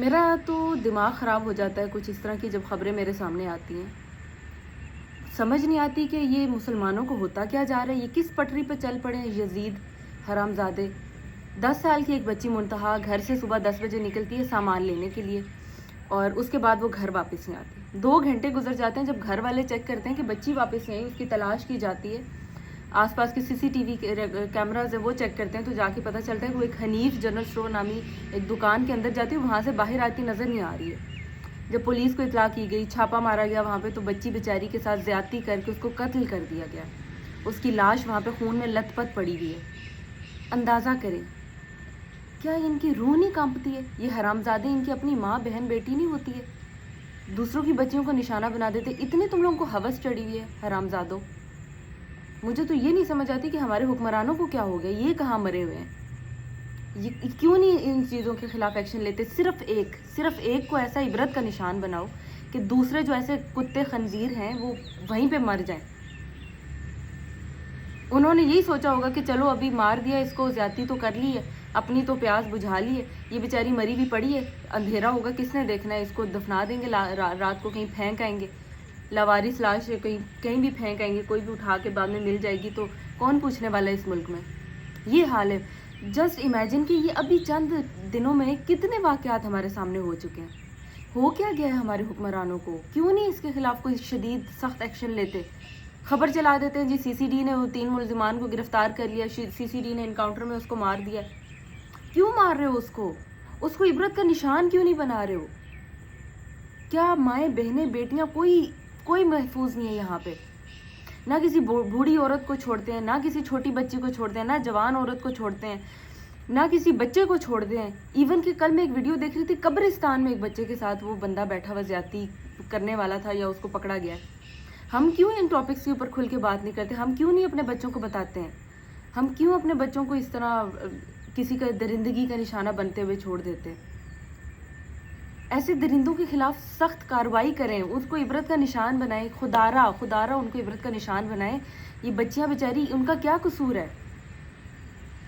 میرا تو دماغ خراب ہو جاتا ہے کچھ اس طرح کی جب خبریں میرے سامنے آتی ہیں. سمجھ نہیں آتی کہ یہ مسلمانوں کو ہوتا کیا جا رہا ہے. یہ کس پٹری پہ چل پڑے ہیں یزید حرام زادے. 10 سال کی ایک بچی منتہا گھر سے صبح 10 بجے نکلتی ہے سامان لینے کے لیے اور اس کے بعد وہ گھر واپس نہیں آتی. 2 گھنٹے گزر جاتے ہیں. جب گھر والے چیک کرتے ہیں کہ بچی واپس نہیں آئی, اس کی تلاش کی جاتی ہے, آس پاس کی CCTV کیمراز ہیں وہ چیک کرتے ہیں, تو جا کے پتہ چلتا ہے کہ وہ ایک حنیف جنرل اسٹور نامی ایک دکان کے اندر جاتی ہے, وہاں سے باہر آتی نظر نہیں آ رہی ہے. جب پولیس کو اطلاع کی گئی, چھاپا مارا گیا وہاں پہ, تو بچی بیچاری کے ساتھ زیادتی کر کے اس کو قتل کر دیا گیا. اس کی لاش وہاں پہ خون میں لت پت پڑی ہوئی ہے. اندازہ کریں, کیا ان کی روح نہیں کانپتی ہے؟ یہ حرامزادے ان کی اپنی ماں بہن بیٹی نہیں ہوتی ہے؟ دوسروں کی بچیوں کو نشانہ بنا دیتے. اتنے تم لوگوں کو ہوس چڑھی ہوئی ہے حرامزادوں. مجھے تو یہ نہیں سمجھ آتی کہ ہمارے حکمرانوں کو کیا ہو گیا, یہ کہاں مرے ہوئے ہیں, یہ کیوں نہیں ان چیزوں کے خلاف ایکشن لیتے. صرف ایک کو ایسا عبرت کا نشان بناؤ کہ دوسرے جو ایسے کتے خنزیر ہیں وہ وہیں پہ مر جائیں. انہوں نے یہی سوچا ہوگا کہ چلو ابھی مار دیا اس کو, زیادتی تو کر لی ہے, اپنی تو پیاس بجھا لی ہے, یہ بیچاری مری بھی پڑی ہے, اندھیرا ہوگا کس نے دیکھنا ہے, اس کو دفنا دیں گے رات کو, کہیں پھینک آئیں گے, لاوارث لاش کہیں بھی پھینک آئیں گے, کوئی بھی اٹھا کے بعد میں مل جائے گی تو کون پوچھنے والا ہے اس ملک میں. یہ حال ہے. جسٹ امیجن کہ یہ ابھی چند دنوں میں کتنے واقعات ہمارے سامنے ہو چکے ہیں. ہو کیا گیا ہے ہمارے حکمرانوں کو؟ کیوں نہیں اس کے خلاف کوئی شدید سخت ایکشن لیتے؟ خبر چلا دیتے ہیں جی CCD نے وہ 3 ملزمان کو گرفتار کر لیا, CCD نے انکاؤنٹر میں اس کو مار دیا. کیوں مار رہے ہو اس کو عبرت کا نشان کیوں نہیں بنا رہے ہو؟ کیا مائیں بہنیں بیٹیاں کوئی محفوظ نہیں ہے یہاں پہ؟ نہ کسی بوڑھی عورت کو چھوڑتے ہیں, نہ کسی چھوٹی بچی کو چھوڑتے ہیں, نہ جوان عورت کو چھوڑتے ہیں, نہ کسی بچے کو چھوڑتے ہیں. ایون کہ کل میں ایک ویڈیو دیکھ رہی تھی, قبرستان میں ایک بچے کے ساتھ وہ بندہ بیٹھا ہوا زیادتی کرنے والا تھا یا اس کو پکڑا گیا. ہم کیوں ان ٹاپکس کے اوپر کھل کے بات نہیں کرتے؟ ہم کیوں نہیں اپنے بچوں کو بتاتے ہیں؟ ہم کیوں اپنے بچوں کو اس طرح کسی کا درندگی کا نشانہ بنتے ہوئے چھوڑ دیتے؟ ایسے درندوں کے خلاف سخت کارروائی کریں, اس کو عبرت کا نشان بنائیں. خدارہ ان کو عبرت کا نشان بنائیں. یہ بچیاں بیچاری, ان کا کیا قصور ہے؟